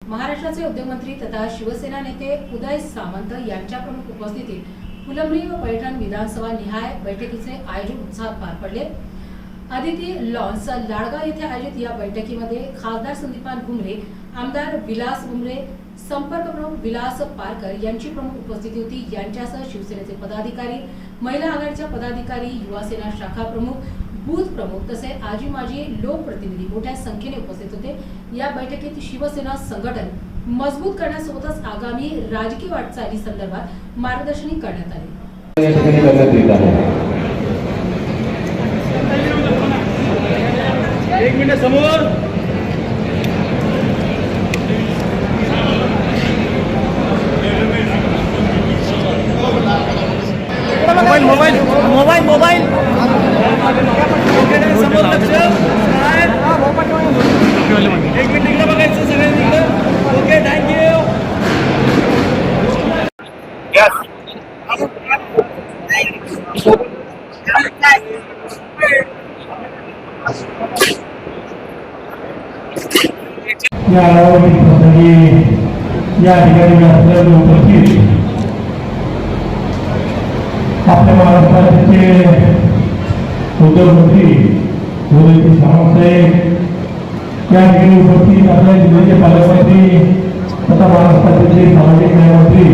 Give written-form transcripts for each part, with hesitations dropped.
महाराष्ट्राचे उद्योगमंत्री तथा शिवसेना नेते उदय सामंत यांच्या प्रमुख उपस्थितीत फुलंब्री व पैठण विधानसभा निहाय बैठकीचे आयोजन उत्साहात पार पडले। आदिती लॉन्स लाडगाव येथे आयोजित या बैठकीमध्ये खासदार संदीपान भुमरे, आमदार विलास भुमरे, संपर्क प्रमुख विलास पारकर यांची प्रमुख उपस्थिती होती। यांच्यासह शिवसेनेचे पदाधिकारी, महिला आघाडीच्या पदाधिकारी, युवासेना शाखा प्रमुख, बूथ प्रमुख तसेच आजी माजी लोकप्रतिनिधी मोठ्या संख्येने उपस्थित होते। या बैठकीत शिवसेना संघटन मजबूत करण्यासोबतच आगामी राजकीय वाटचाली संदर्भात मार्गदर्शन करण्यात आले। एक मिनिट समोर मोबाइल समोर लक्ष एक मिनिट इकडे बघायचं सगळ्यांनी इकडे। Okay, thank you. या ठिकाणी उपस्थित आपल्या महाराष्ट्राचे उद्योगमंत्री उदय सामंत साहेब या ठिकाणी उपस्थित आपल्या जिल्ह्याचे पालकमंत्री तथा महाराष्ट्राचे सामाजिक न्यायमंत्री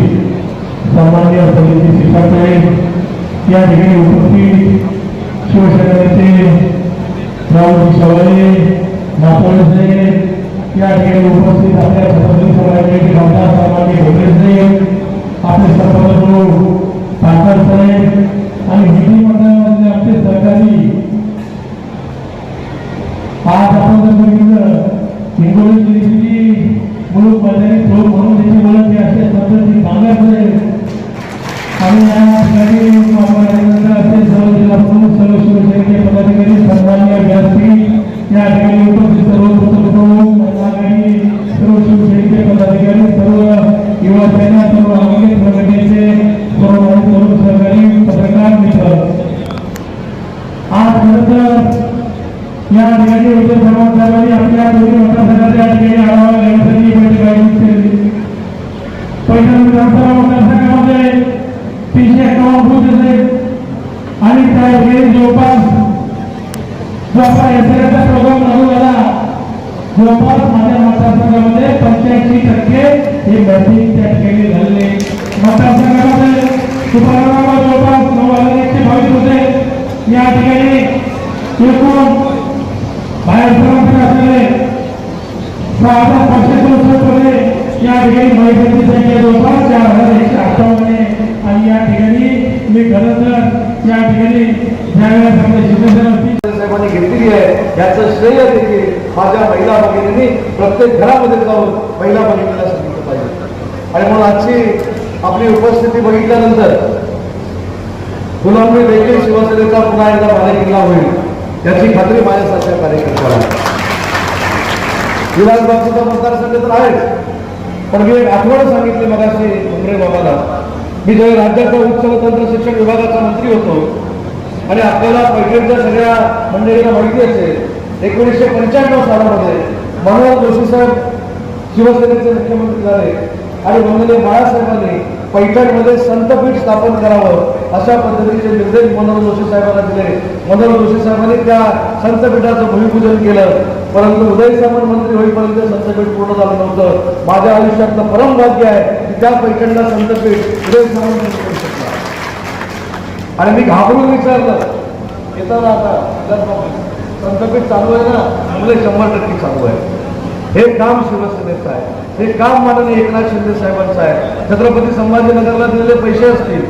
सन्माननीय संजय शिरसाट साहेब या ठिकाणी उपस्थित शिवसेना नेते राहुल शेवाळे मापोळे साहेब या ठिकाणी उपस्थित आपल्या छत्रपती संभाजीनगर खासदार सन्माननीय भुमरे साहेब, आपले संपर्क पारकर साहेब आणि विधिमंडळामधले आपले सहकारी। आज आपण जर बघितलं हिंगोली जिल्ह्याची मुलूक मैदानी चौक म्हणून त्याची ओळख ही अशा पद्धती सांगायचं आणि या ठिकाणी असे सर्व जिल्हा प्रमुख, सर्व शिवसेनेचे पदाधिकारी, सन्माननीय व्यासपीठ या ठिकाणी उपस्थित सर्व प्रमुख, महिला आघाडी, सर्व शिवसेनेचे पदाधिकारी, सर्व युवासेना, सर्व आघाडी संघटनेचे सर्व सहकारी, पत्रकार मित्र, आज खरंतर या ठिकाणी उदय सामंत साहेबांनी आपल्या दोन्ही मतदारसंघात या ठिकाणी आढावा घेण्यासाठी बैठक आयोजित केली। पैठण विधानसभा मतदारसंघामध्ये 351 बूथ आहेत आणि त्या ठिकाणी जवळपास जो आपला एसआरचा प्रोग्राम लागू झाला, जवळपास माझ्या मतदारसंघामध्ये 85% हे मॅचिंग त्या ठिकाणी झाले। मतदारसंघामध्ये सुपरनोवा जवळपास 9122 होते। या ठिकाणी एकूण बाहेर असलेले 6500 या ठिकाणी महिलांची संख्या जवळपास 4158 आहे। आणि या ठिकाणी मी खरं तर या ठिकाणी ज्यावेळेस आपल्या शिवसेना साहेबांनी घेतलेली आहे याचं श्रेय देखील माझ्या महिला भगिनींनी प्रत्येक घरामध्ये जाऊन महिला भगिनीला सांगितलं पाहिजे। आणि म्हणून आजची आपली उपस्थिती बघितल्यानंतर फुलंब्री देखील शिवसेनेचा पुन्हा एकदा बालेकिल्ला होईल याची खात्री माझ्यासारख्या कार्यकर्त्याला आहे। विधानसभेचा मतदारसंघ तर आहेच, पण मी एक आठवण सांगितली मगाशी भुमरे बाबाला। मी जेव्हा राज्याचा उच्च व तंत्र शिक्षण विभागाचा मंत्री होतो आणि आपल्याला पैठणच्या सगळ्या मंडळींना माहिती असेल 1995 सालामध्ये मनोहर जोशी साहेब शिवसेनेचे मुख्यमंत्री झाले आणि माननीय बाळासाहेबांनी पैठणमध्ये संतपीठ स्थापन करावं अशा पद्धतीचे निर्देश मनोहर जोशी साहेबांना दिले। मनोहर जोशी साहेबांनी त्या संतपीठाचं भूमिपूजन केलं, परंतु उदय सामंत मंत्री होईपर्यंत संतपीठ पूर्ण झालं नव्हतं। माझ्या आयुष्यातलं परम भाग्य आहे की त्या पैठणला संतपीठ उदय सामंत करू शकला। आणि मी घाबरून विचारलं येताना आता संतपीठ चालू आहे ना, मुले 100% चालू आहे। हे काम शिवसेनेचं आहे, हे काम माननीय एकनाथ शिंदे साहेबांचं आहे। छत्रपती संभाजीनगरला दिलेले पैसे असतील,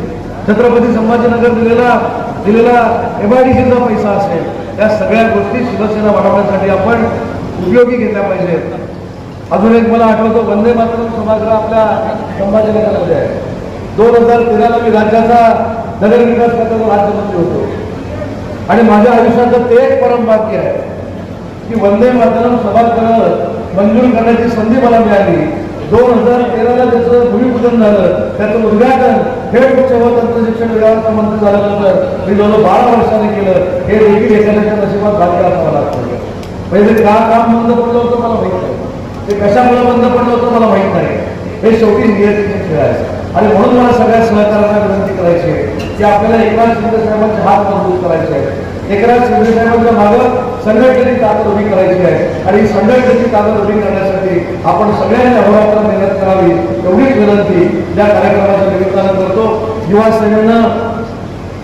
छत्रपती संभाजीनगर दिलेला MIDCचा पैसा असेल, या सगळ्या गोष्टी शिवसेना वाढवण्यासाठी आपण उपयोगी घेतल्या पाहिजेत। अजून एक मला आठवतं वंदे मातरम सभागृह आपल्या संभाजीनगरमध्ये आहे। 2013ला मी राज्याचा नगरविकास खात्याचा राज्यमंत्री होतो आणि माझ्या आयुष्याचं ते एक परम भाग्य आहे की वंदे मातरम सभागृह मंजूर करण्याची संधी मला मिळाली। 2013ला त्याचं भूमिपूजन झालं, त्याचं उद्घाटन थेट उच्च व तंत्र शिक्षण विभागाचा मंत्री झाल्यानंतर मी 2012 वर्षांनी केलं। हे देखील एखाद्याच्या नशिबात भाग्य असावं लागतं। पहिले का काम बंद पडलं होतं मला माहित नाही, ते कशामुळे बंद पडलं होतं मला माहीत नाही. हे शेवटी नियतीचे खेळ आहे. आणि म्हणून मला सगळ्या सहकार्यांना विनंती करायची आहे की आपल्याला एकनाथ शिंदे साहेबांचे हात मजबूत करायचे आहेत. एकनाथ शिंदे साहेबांच्या मागं संघटनेची ताकद उभी करायची आहे. आणि ही संघटनेची ताकद उभी करण्यासाठी आपण सगळ्यांनी अहोरात्र मेहनत करावी एवढीच विनंती या कार्यक्रमाच्या निमित्तानं करतो. युवा सेनेनं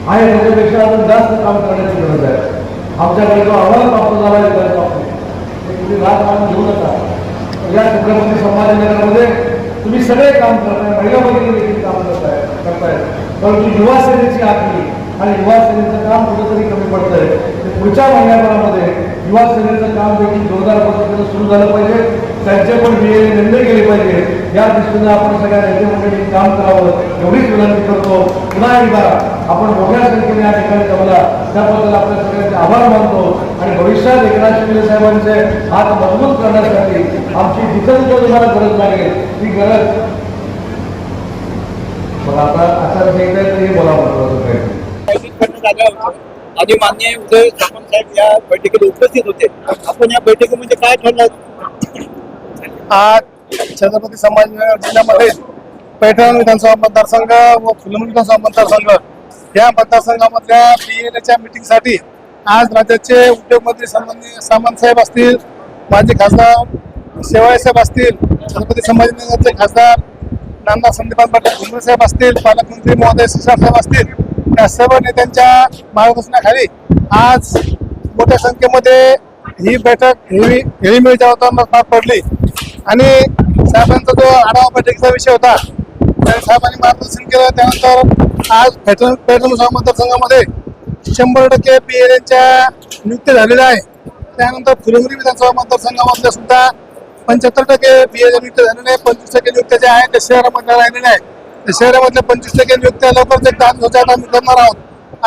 आहे त्याच्यापेक्षा अजून जास्त काम करण्याची गरज आहे. आमच्याकडे जो अहवाल प्राप्त झाला आहे तुम्ही रात काम घेऊ नका. या छत्रपती संभाजीनगरमध्ये तुम्ही सगळे काम करताय, महिला भगिनी देखील काम करताय, परंतु युवा सेनेची आखणी आणि युवा सेनेचं काम कुठेतरी कमी पडतंय. पुढच्या महिन्याभरामध्ये युवा सेनेचं काम देखील जोरदार पद्धतीने सुरू झालं पाहिजे. त्यांचे पण निर्णय केले पाहिजे. या दृष्टीने आपण सगळ्या नेते मंडळी काम करावं एवढीच विनंती करतो. पुन्हा एकदा आपण मोठ्या संख्येने या ठिकाणी जमला त्याबद्दल आपल्या सगळ्यांचे आभार मानतो. आणि भविष्यात एकनाथ शिंदे साहेबांचे हात मजबूत करण्यासाठी आमची जिथं जिथं तुम्हाला गरज लागेल ती गरज मला आता आचारसंहितेतही बोलावं आणि माननीय उदय सामंत साहेब या बैठकीला उपस्थित होते. आपण या बैठकीमध्ये काय ठरलं? आज छत्रपती संभाजीनगर जिल्ह्यामध्ये पैठण विधानसभा मतदारसंघ व फुलंब्री विधानसभा मतदारसंघ या मतदारसंघामधल्या BLAच्या मीटिंगसाठी आज राज्याचे उद्योगमंत्री सामंत साहेब असतील, माजी खासदार शेवाळे साहेब असतील, छत्रपती संभाजीनगरचे खासदार नामदार संदीपान पाटील भुमरे साहेब असतील, पालकमंत्री महोदय शिरसाट साहेब असतील, या सर्व नेत्यांच्या मार्गदर्शनाखाली आज मोठ्या संख्येमध्ये ही बैठक हेळीमेळीच्या वातावरणात पार पडली. आणि साहेबांचा जो आढावा बैठकीचा विषय होता त्या साहेबांनी मार्गदर्शन केलं. त्यानंतर आज पैठण मतदारसंघामध्ये 100% BLAच्या नियुक्ती झालेल्या आहे. त्यानंतर फुलंब्री विधानसभा मतदारसंघामध्ये सुद्धा 75% BLA नियुक्ती झालेल्या आहे. 25% नियुक्त्या ज्या आहेत त्या शहरामध्ये राहिलेल्या आहेत. त्या शहरामधल्या 25% नियुक्त्या लवकरच एक 10 दिवसात आम्ही करणार आहोत.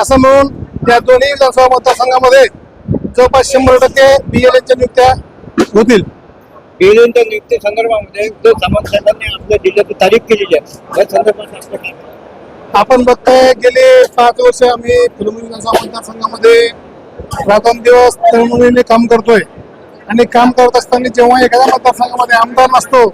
असं म्हणून या दोन्ही विधानसभा मतदारसंघामध्ये जवळपास 100% BLAच्या नियुक्त्या होतील. BLAच्या नियुक्ती संदर्भामध्ये उदय सामंत साहेबांनी आपल्या जिल्ह्याची तारीख केलेली आहे. या संदर्भात आपलं काय? आपण बघताय गेले 5 वर्ष आम्ही फुलंब्री विधानसभा मतदारसंघामध्ये रात्रंदिवस तळमळीने काम करतोय. आणि काम करत असताना जेव्हा एखाद्या मतदारसंघामध्ये आमदार नसतो,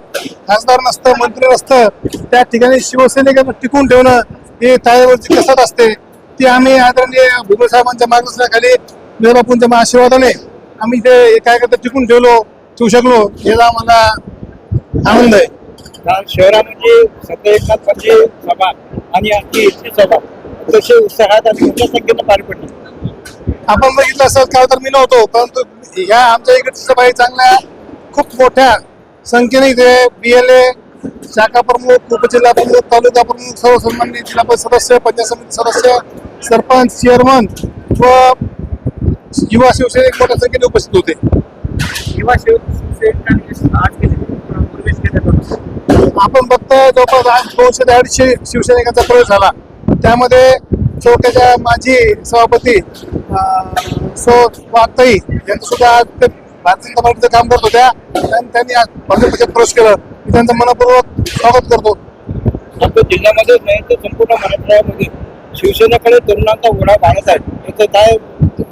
खासदार नसतं, मंत्री नसतं, त्या ठिकाणी शिवसैनिकांना टिकून ठेवणं ही तारेवरची कसरत असते. ती आम्ही आदरणीय भुमरे साहेबांच्या मार्गदर्शनाखाली बापूंच्या आशीर्वादाने आम्ही ते कार्यकर्ते टिकून ठेवू शकलो याचा आम्हाला आनंद आहे. शहरामध्ये सध्या एकनाथ खडसे सभा आणि आजची एसटी सभा तसे उत्साहात आणि मोठ्या संख्येनं पार पडली. आपण बघितलं असेल का तर मी नव्हतो, परंतु या आमच्या इकडच्या सभाही चांगल्या खूप मोठ्या संख्येने इथे BLA शाखा प्रमुख, उपजिल्हा प्रमुख, तालुका प्रमुख, सर्व सन्माननीय जिल्हा परिषद सदस्य, पंचायत समिती सदस्य, सरपंच, चेअरमन व युवा शिवसैनिक मोठ्या संख्येने उपस्थित होते. युवा शिवसैनिकांनी आज प्रवेश केला. आपण बघतोय जवळपास आज 200 ते 250 शिवसैनिकांचा प्रवेश झाला. त्यामध्ये चौक्याच्या माजी सभापती वागताई यांचं सुद्धा आज ते भारतीय जनता पार्टीचं काम करत होत्या आणि त्यांनी आज भाजपमध्ये प्रवेश केलं. मी त्यांचं मनपूर्वक स्वागत करतो. फक्त जिल्ह्यामध्येच नाही तर संपूर्ण महाराष्ट्रामध्ये शिवसेनेकडे तरुणांचा ओढा वाढत आहे. याचं काय?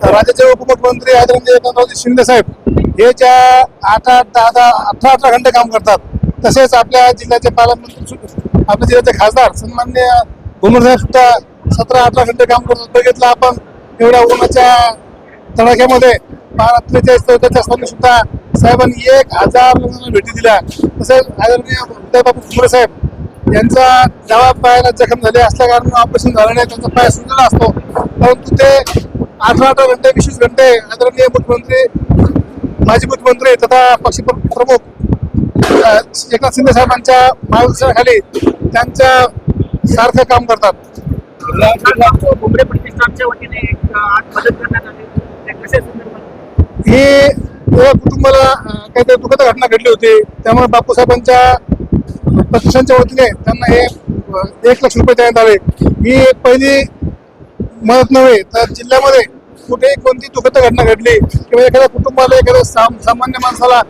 राज्याचे उपमुख्यमंत्री आदरणीय एकनाथरावजी शिंदे साहेब हे ज्या 18 घंटे काम करतात, तसेच आपल्या जिल्ह्याचे पालकमंत्री, आपल्या जिल्ह्याचे खासदार सन्माननीय भुमरे साहेब सुद्धा 17-18 घंटे काम करतात. बघितलं आपण एवढ्या उन्हाच्या तडाख्यामध्ये 43-44 असताना सुद्धा साहेबांनी 1000 लोकांना भेटी दिल्या. तसेच आदरणीय उदय बापू भुमरे साहेब यांचा डाव्या पायाला जखम झाली असल्या कारणाने ऑपरेशन झालं नाही, त्यांचा पाय सुजलेला असतो, परंतु ते 18 घंटे 20 घंटे आदरणीय मुख्यमंत्री, माजी मुख्यमंत्री तथा पक्ष प्रमुख एकनाथ शिंदे साहेबांच्या मार्गदर्शनाखाली त्यांच्या सारखं काम करतात. भुमरे प्रतिष्ठानच्या वतीने आज मदत करण्यात आली. ही कुटुंबाला काहीतरी दुःखद घटना घडली होती, त्यामुळे बापूसाहेबांच्या प्रतिष्ठानच्या वतीने त्यांना हे 1 लाख रुपये देण्यात आले. ही पहिली मदत नव्हे तर जिल्ह्यामध्ये कुठेही कोणती दुःखद घटना घडली किंवा एखाद्या कुटुंबाला, एखाद्या सामान्य माणसाला